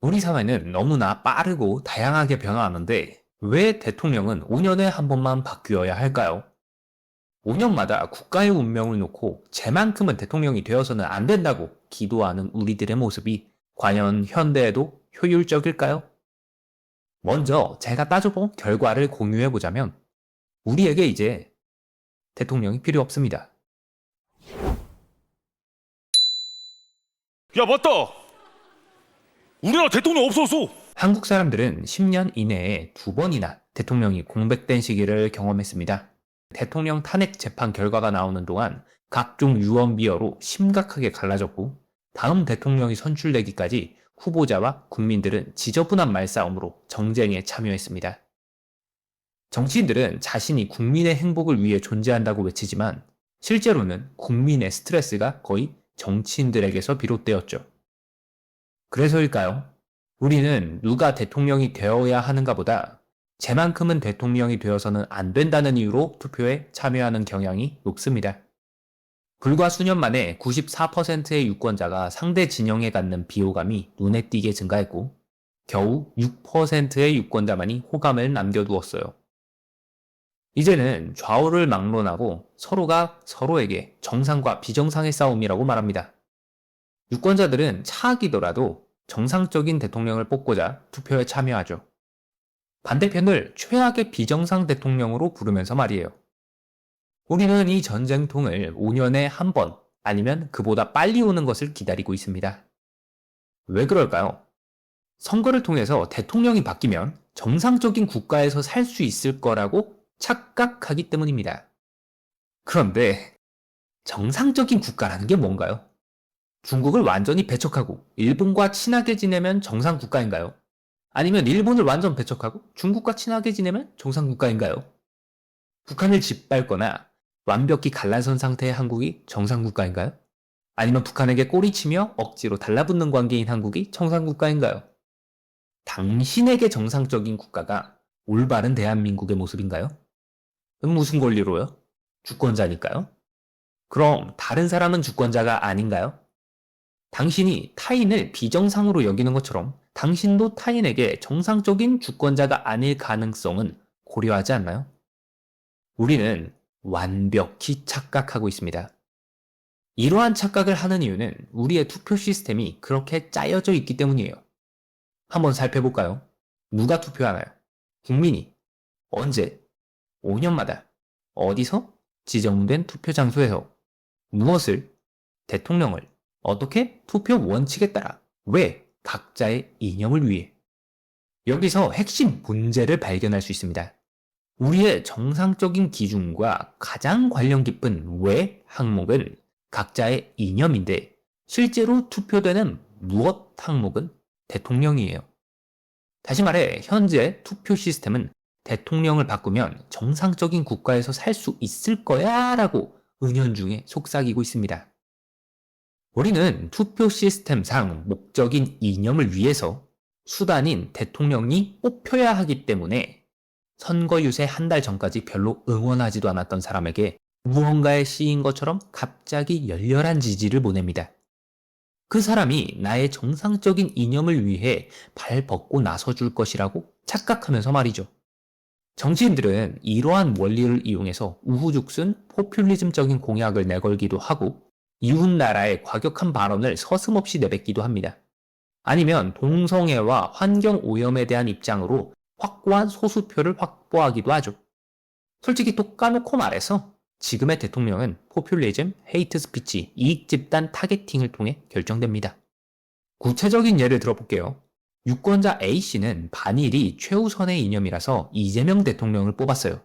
우리 사회는 너무나 빠르고 다양하게 변화하는데 왜 대통령은 5년에 한 번만 바뀌어야 할까요? 5년마다 국가의 운명을 놓고 쟤만큼은 대통령이 되어서는 안 된다고 기도하는 우리들의 모습이 과연 현대에도 효율적일까요? 먼저 제가 따져본 결과를 공유해보자면 우리에게 이제 대통령이 필요 없습니다. 야, 맞다. 우리나라 대통령 없었어. 한국 사람들은 10년 이내에 2번이나 대통령이 공백된 시기를 경험했습니다. 대통령 탄핵 재판 결과가 나오는 동안 각종 유언비어로 심각하게 갈라졌고 다음 대통령이 선출되기까지 후보자와 국민들은 지저분한 말싸움으로 정쟁에 참여했습니다. 정치인들은 자신이 국민의 행복을 위해 존재한다고 외치지만 실제로는 국민의 스트레스가 거의 정치인들에게서 비롯되었죠. 그래서일까요? 우리는 누가 대통령이 되어야 하는가 보다 쟤만큼은 대통령이 되어서는 안 된다는 이유로 투표에 참여하는 경향이 높습니다. 불과 수년 만에 94%의 유권자가 상대 진영에 갖는 비호감이 눈에 띄게 증가했고 겨우 6%의 유권자만이 호감을 남겨두었어요. 이제는 좌우를 막론하고 서로가 서로에게 정상과 비정상의 싸움이라고 말합니다. 유권자들은 차악이더라도 정상적인 대통령을 뽑고자 투표에 참여하죠. 반대편을 최악의 비정상 대통령으로 부르면서 말이에요. 우리는 이 전쟁통을 5년에 한 번 아니면 그보다 빨리 오는 것을 기다리고 있습니다. 왜 그럴까요? 선거를 통해서 대통령이 바뀌면 정상적인 국가에서 살 수 있을 거라고 착각하기 때문입니다. 그런데 정상적인 국가라는 게 뭔가요? 중국을 완전히 배척하고 일본과 친하게 지내면 정상 국가인가요? 아니면 일본을 완전 배척하고 중국과 친하게 지내면 정상 국가인가요? 북한을 짓밟거나 완벽히 갈라선 상태의 한국이 정상 국가인가요? 아니면 북한에게 꼬리치며 억지로 달라붙는 관계인 한국이 정상 국가인가요? 당신에게 정상적인 국가가 올바른 대한민국의 모습인가요? 무슨 권리로요? 주권자니까요? 그럼 다른 사람은 주권자가 아닌가요? 당신이 타인을 비정상으로 여기는 것처럼 당신도 타인에게 정상적인 주권자가 아닐 가능성은 고려하지 않나요? 우리는 완벽히 착각하고 있습니다. 이러한 착각을 하는 이유는 우리의 투표 시스템이 그렇게 짜여져 있기 때문이에요. 한번 살펴볼까요? 누가 투표하나요? 국민이. 언제? 5년마다. 어디서? 지정된 투표 장소에서. 무엇을? 대통령을. 어떻게? 투표 원칙에 따라. 왜? 각자의 이념을 위해. 여기서 핵심 문제를 발견할 수 있습니다. 우리의 정상적인 기준과 가장 관련 깊은 왜 항목은 각자의 이념인데 실제로 투표되는 무엇 항목은 대통령이에요. 다시 말해 현재 투표 시스템은 대통령을 바꾸면 정상적인 국가에서 살 수 있을 거야 라고 은연중에 속삭이고 있습니다. 우리는 투표 시스템상 목적인 이념을 위해서 수단인 대통령이 뽑혀야 하기 때문에 선거 유세 한 달 전까지 별로 응원하지도 않았던 사람에게 무언가에 씌인 것처럼 갑자기 열렬한 지지를 보냅니다. 그 사람이 나의 정상적인 이념을 위해 발 벗고 나서줄 것이라고 착각하면서 말이죠. 정치인들은 이러한 원리를 이용해서 우후죽순 포퓰리즘적인 공약을 내걸기도 하고 이웃나라의 과격한 발언을 서슴없이 내뱉기도 합니다. 아니면 동성애와 환경오염에 대한 입장으로 확고한 소수표를 확보하기도 하죠. 솔직히 또 까놓고 말해서 지금의 대통령은 포퓰리즘, 헤이트 스피치, 이익 집단 타겟팅을 통해 결정됩니다. 구체적인 예를 들어볼게요. 유권자 A씨는 반일이 최우선의 이념이라서 이재명 대통령을 뽑았어요.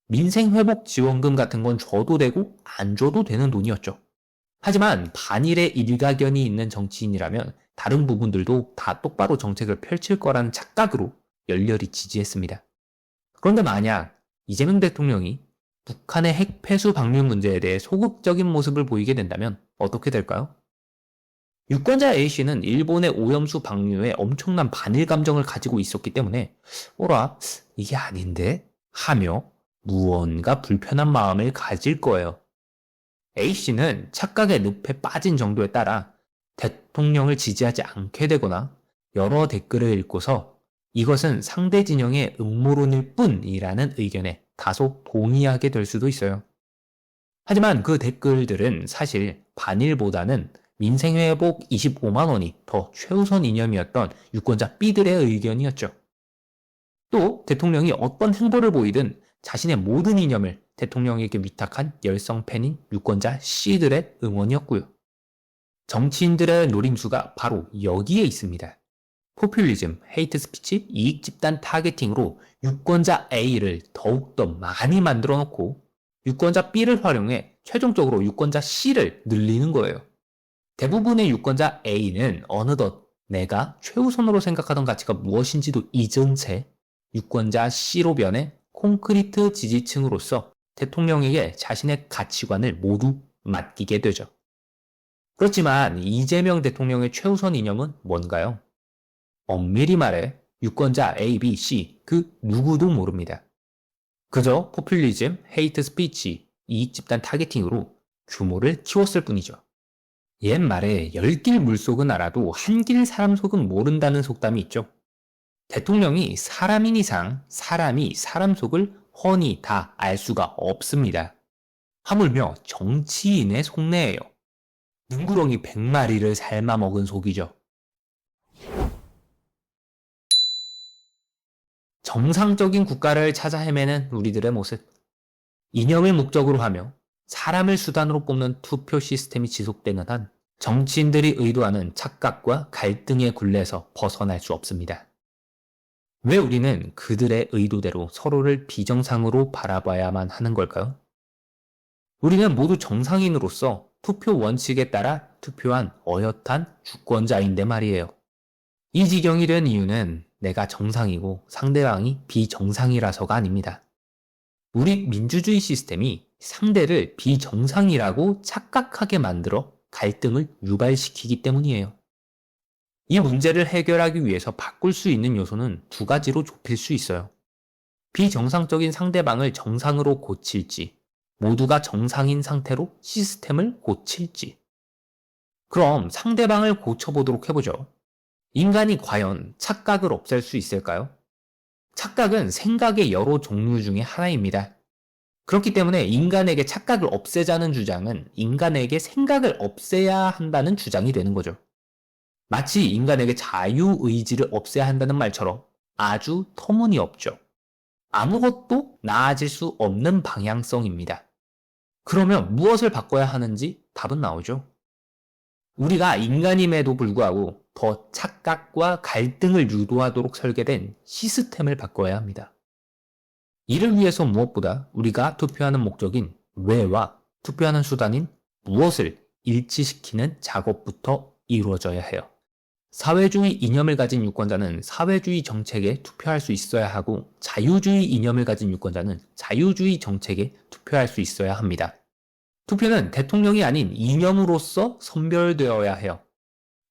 민생회복 지원금 같은 건 줘도 되고 안 줘도 되는 돈이었죠. 하지만 반일에 일가견이 있는 정치인이라면 다른 부분들도 다 똑바로 정책을 펼칠 거라는 착각으로 열렬히 지지했습니다. 그런데 만약 이재명 대통령이 북한의 핵 폐수 방류 문제에 대해 소극적인 모습을 보이게 된다면 어떻게 될까요? 유권자 A씨는 일본의 오염수 방류에 엄청난 반일 감정을 가지고 있었기 때문에 어라, 이게 아닌데? 하며 무언가 불편한 마음을 가질 거예요. A씨는 착각의 늪에 빠진 정도에 따라 대통령을 지지하지 않게 되거나 여러 댓글을 읽고서 이것은 상대 진영의 음모론일 뿐이라는 의견에 다소 동의하게 될 수도 있어요. 하지만 그 댓글들은 사실 반일보다는 민생회복 25만 원이 더 최우선 이념이었던 유권자 B들의 의견이었죠. 또 대통령이 어떤 행보를 보이든 자신의 모든 이념을 대통령에게 위탁한 열성 팬인 유권자 C들의 응원이었고요. 정치인들의 노림수가 바로 여기에 있습니다. 포퓰리즘, 헤이트 스피치, 이익 집단 타겟팅으로 유권자 A를 더욱더 많이 만들어 놓고 유권자 B를 활용해 최종적으로 유권자 C를 늘리는 거예요. 대부분의 유권자 A는 어느덧 내가 최우선으로 생각하던 가치가 무엇인지도 잊은 채 유권자 C로 변해 콘크리트 지지층으로서 대통령에게 자신의 가치관을 모두 맡기게 되죠. 그렇지만 이재명 대통령의 최우선 이념은 뭔가요? 엄밀히 말해 유권자 A, B, C 그 누구도 모릅니다. 그저 포퓰리즘, 헤이트 스피치, 이익 집단 타겟팅으로 규모를 키웠을 뿐이죠. 옛말에 10길 물속은 알아도 한 길 사람 속은 모른다는 속담이 있죠. 대통령이 사람인 이상 사람이 사람 속을 훤히 다 알 수가 없습니다. 하물며 정치인의 속내예요. 눈구렁이 100마리를 삶아 먹은 속이죠. 정상적인 국가를 찾아 헤매는 우리들의 모습. 이념을 목적으로 하며 사람을 수단으로 뽑는 투표 시스템이 지속되는 한 정치인들이 의도하는 착각과 갈등의 굴레에서 벗어날 수 없습니다. 왜 우리는 그들의 의도대로 서로를 비정상으로 바라봐야만 하는 걸까요? 우리는 모두 정상인으로서 투표 원칙에 따라 투표한 어엿한 주권자인데 말이에요. 이 지경이 된 이유는 내가 정상이고 상대방이 비정상이라서가 아닙니다. 우리 민주주의 시스템이 상대를 비정상이라고 착각하게 만들어 갈등을 유발시키기 때문이에요. 이 문제를 해결하기 위해서 바꿀 수 있는 요소는 두 가지로 좁힐 수 있어요. 비정상적인 상대방을 정상으로 고칠지, 모두가 정상인 상태로 시스템을 고칠지. 그럼 상대방을 고쳐보도록 해보죠. 인간이 과연 착각을 없앨 수 있을까요? 착각은 생각의 여러 종류 중에 하나입니다. 그렇기 때문에 인간에게 착각을 없애자는 주장은 인간에게 생각을 없애야 한다는 주장이 되는 거죠. 마치 인간에게 자유의지를 없애야 한다는 말처럼 아주 터무니없죠. 아무것도 나아질 수 없는 방향성입니다. 그러면 무엇을 바꿔야 하는지 답은 나오죠. 우리가 인간임에도 불구하고 더 착각과 갈등을 유도하도록 설계된 시스템을 바꿔야 합니다. 이를 위해서 무엇보다 우리가 투표하는 목적인 왜와 투표하는 수단인 무엇을 일치시키는 작업부터 이루어져야 해요. 사회주의 이념을 가진 유권자는 사회주의 정책에 투표할 수 있어야 하고 자유주의 이념을 가진 유권자는 자유주의 정책에 투표할 수 있어야 합니다. 투표는 대통령이 아닌 이념으로서 선별되어야 해요.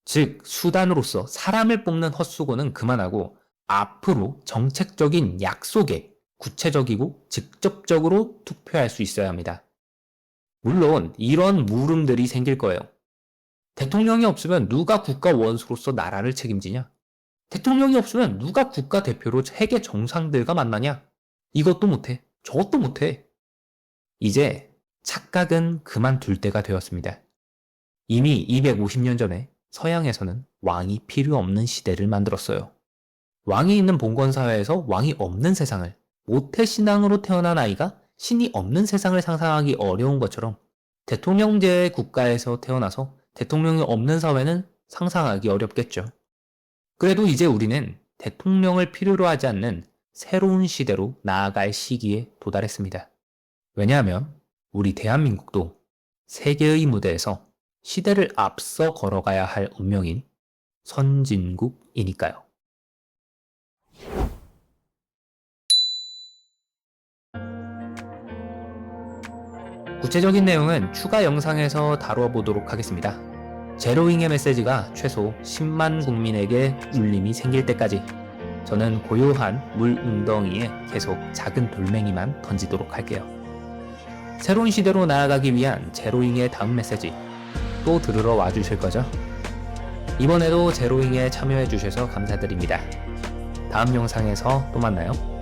즉 수단으로서 사람을 뽑는 헛수고는 그만하고 앞으로 정책적인 약속에 구체적이고 직접적으로 투표할 수 있어야 합니다. 물론 이런 물음들이 생길 거예요. 대통령이 없으면 누가 국가 원수로서 나라를 책임지냐? 대통령이 없으면 누가 국가 대표로 세계 정상들과 만나냐? 이것도 못해. 저것도 못해. 이제 착각은 그만둘 때가 되었습니다. 이미 250년 전에 서양에서는 왕이 필요 없는 시대를 만들었어요. 왕이 있는 봉건사회에서 왕이 없는 세상을, 모태신앙으로 태어난 아이가 신이 없는 세상을 상상하기 어려운 것처럼 대통령제의 국가에서 태어나서 대통령이 없는 사회는 상상하기 어렵겠죠. 그래도 이제 우리는 대통령을 필요로 하지 않는 새로운 시대로 나아갈 시기에 도달했습니다. 왜냐하면 우리 대한민국도 세계의 무대에서 시대를 앞서 걸어가야 할 운명인 선진국이니까요. 구체적인 내용은 추가 영상에서 다뤄보도록 하겠습니다. 제로잉의 메시지가 최소 10만 국민에게 울림이 생길 때까지 저는 고요한 물 웅덩이에 계속 작은 돌멩이만 던지도록 할게요. 새로운 시대로 나아가기 위한 제로잉의 다음 메시지 또 들으러 와주실 거죠? 이번에도 제로잉에 참여해주셔서 감사드립니다. 다음 영상에서 또 만나요.